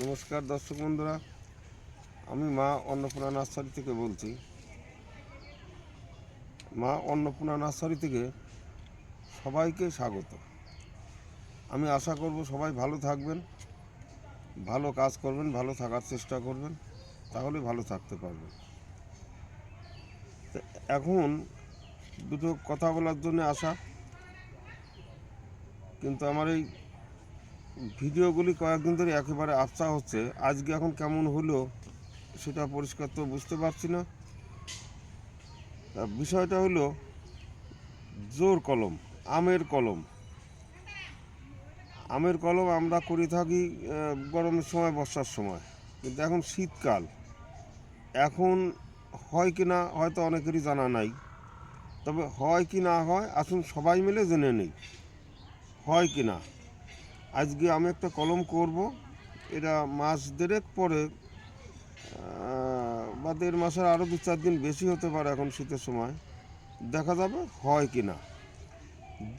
নমস্কার দর্শক বন্ধুরা, আমি মা অন্নপূর্ণা নার্সারি থেকে বলছি। মা অন্নপূর্ণা নার্সারি থেকে সবাইকে স্বাগত। আমি আশা করব সবাই ভালো থাকবেন, ভালো কাজ করবেন, ভালো থাকার চেষ্টা করবেন, তাহলে ভালো থাকতে পারবেন। এখন দুটো কথা বলার জন্য আসা, কিন্তু আমার এই ভিডিওগুলি কয়েকদিন ধরে একেবারে আবছা হচ্ছে। আজকে এখন কেমন হলো সেটা পরিষ্কার তো বুঝতে পারছি না। বিষয়টা হলো জোর কলম, আমের কলম। আমের কলম আমরা করে থাকি গরমের সময়, বর্ষার সময়, কিন্তু এখন শীতকাল। এখন হয় কি না হয়তো অনেকেরই জানা নাই, তবে হয় কি না হয় আসুন সবাই মিলে জেনে নেই হয় কি না। আজকে আমি একটা কলম করব, এটা মাস দেড়েক পরে বা 1.5 মাসের আরও 2-4 দিন বেশি হতে পারে। এখন শীতের সময় দেখা যাবে হয় কি না।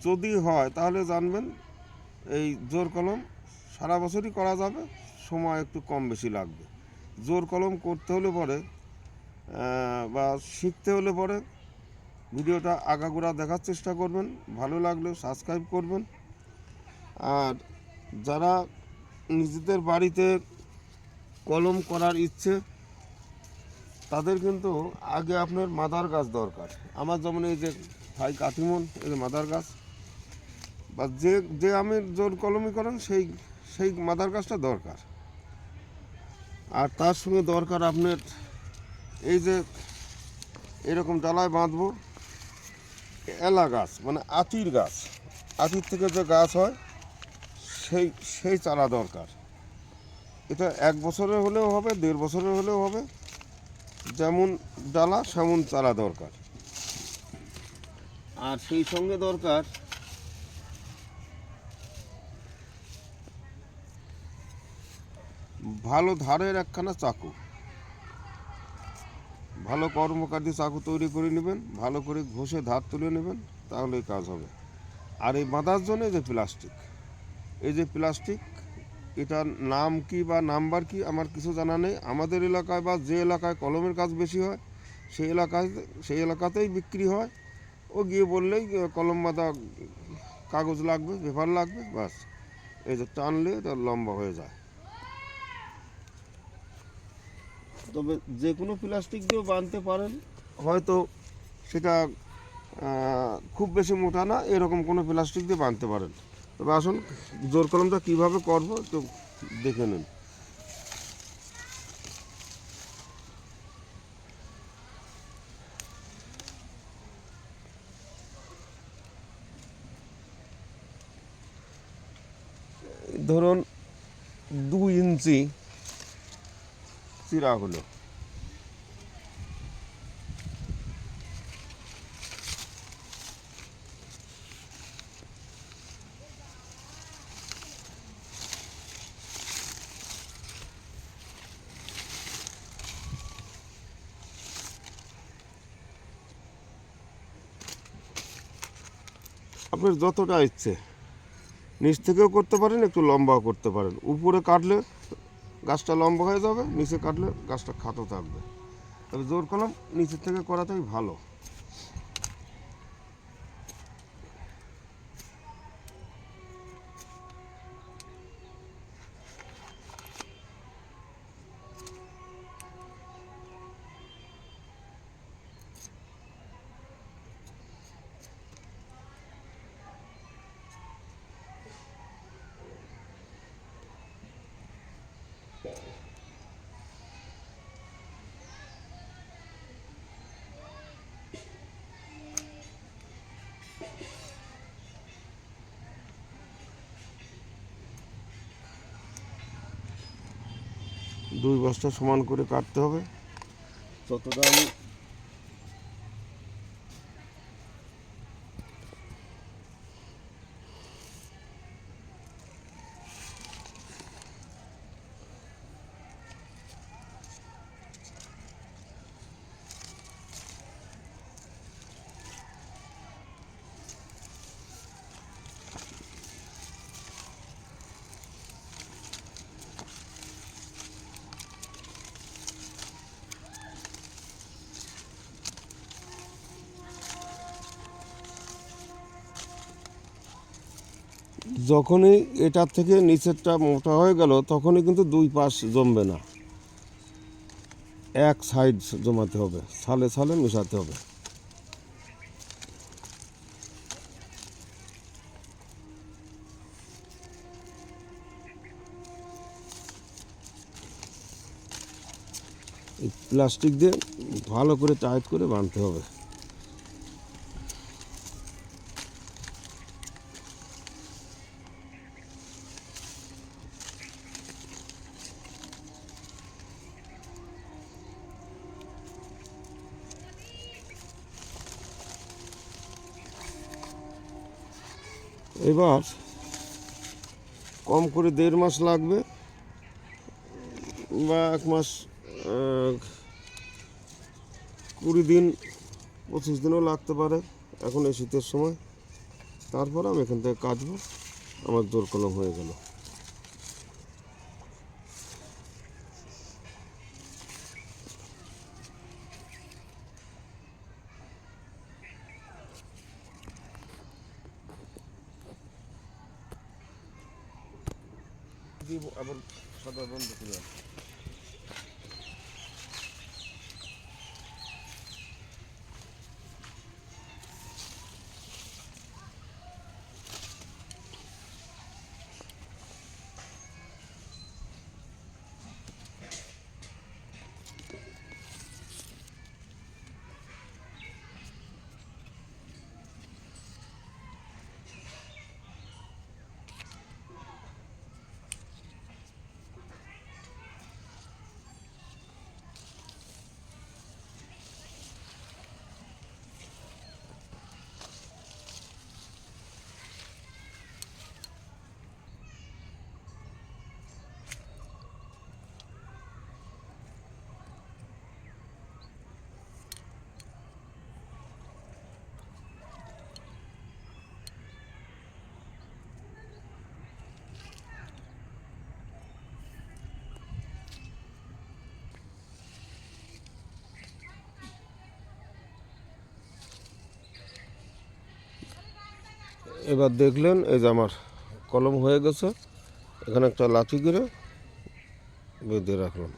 যদি হয় তাহলে জানবেন এই জোর কলম সারা বছরই করা যাবে, সময় একটু কম বেশি লাগবে। জোর কলম করতে হলে পরে বা শিখতে হলে পরে ভিডিওটা আগাগোড়া দেখার চেষ্টা করবেন, ভালো লাগলে সাবস্ক্রাইব করবেন। আর যারা নিজেদের বাড়িতে কলম করার ইচ্ছে, তাদের কিন্তু আগে আপনার মাদার গাছ দরকার। আমার যেমন এই যে ভাই কাটিমন, এই যে মাদার গাছ, বা যে যে আমের জোর কলমি করেন সেই সেই মাদার গাছটা দরকার। আর তার সঙ্গে দরকার আপনার এই যে এরকম ডালায় বাঁধবো এলা গাছ, মানে আতির গাছ। আতির থেকে যে গাছ হয় সেই সেই চারা দরকার। এটা 1 বছরের হলেও হবে, 1.5 বছরের হলেও হবে। যেমন ডালা সেমন চারা দরকার। আর সেই সঙ্গে দরকার ভালো ধারের একখানা চাকু। ভালো কর্মকারী চাকু তৈরি করে নেবেন, ভালো করে ঘষে ধার তুলে নেবেন, তাহলেই কাজ হবে। আর এই বাঁধার জন্য এই যে প্লাস্টিক, এই যে প্লাস্টিক, এটার নাম কি বা নাম্বার কি আমার কিছু জানা নেই। আমাদের এলাকায় বা যে এলাকায় কলমের কাজ বেশি হয় সেই এলাকাতেই বিক্রি হয়। ও গিয়ে বললেই কলম বাঁধা কাগজ লাগবে, পেপার লাগবে, বাস এই যে টানলে এটা লম্বা হয়ে যায়। তবে যে কোনো প্লাস্টিক দিয়েও বাঁধতে পারেন, হয়তো সেটা খুব বেশি মোটা না, এরকম কোনো প্লাস্টিক দিয়ে বাঁধতে পারেন। তবে আসুন জোর কলমটা কীভাবে করবো একটু দেখে নিন। ধরুন 2 ইঞ্চি চিরা হলো। আপনার যতটা ইচ্ছে নিচ থেকেও করতে পারেন, একটু লম্বাও করতে পারেন। উপরে কাটলে গাছটা লম্বা হয়ে যাবে, নিচে কাটলে গাছটা খাটো থাকবে। তবে জোর কলম নিচের থেকে করাটাই ভালো। দুই বস্তা সমান করে কাটতে হবে। যতটা আমি যখনই এটার থেকে নিচেরটা মোটা হয়ে গেল তখনই কিন্তু দুই পাশ জমবে না, এক সাইড জমাতে হবে, সালে সালে মেশাতে হবে। এই প্লাস্টিক দিয়ে ভালো করে টাইট করে বাঁধতে হবে। এবার কম করে 1.5 মাস লাগবে বা 1 মাস, 20 দিন 25 দিনও লাগতে পারে এখন এই শীতের সময়। তারপর আমি এখান থেকে কাটবো, আমার জোর কলম হয়ে গেল। আবার সাদা বন্ধ করে এবার দেখলেন এই যে আমার কলম হয়ে গেছে। এখানে একটা লাঠি করে বেঁধে রাখলাম।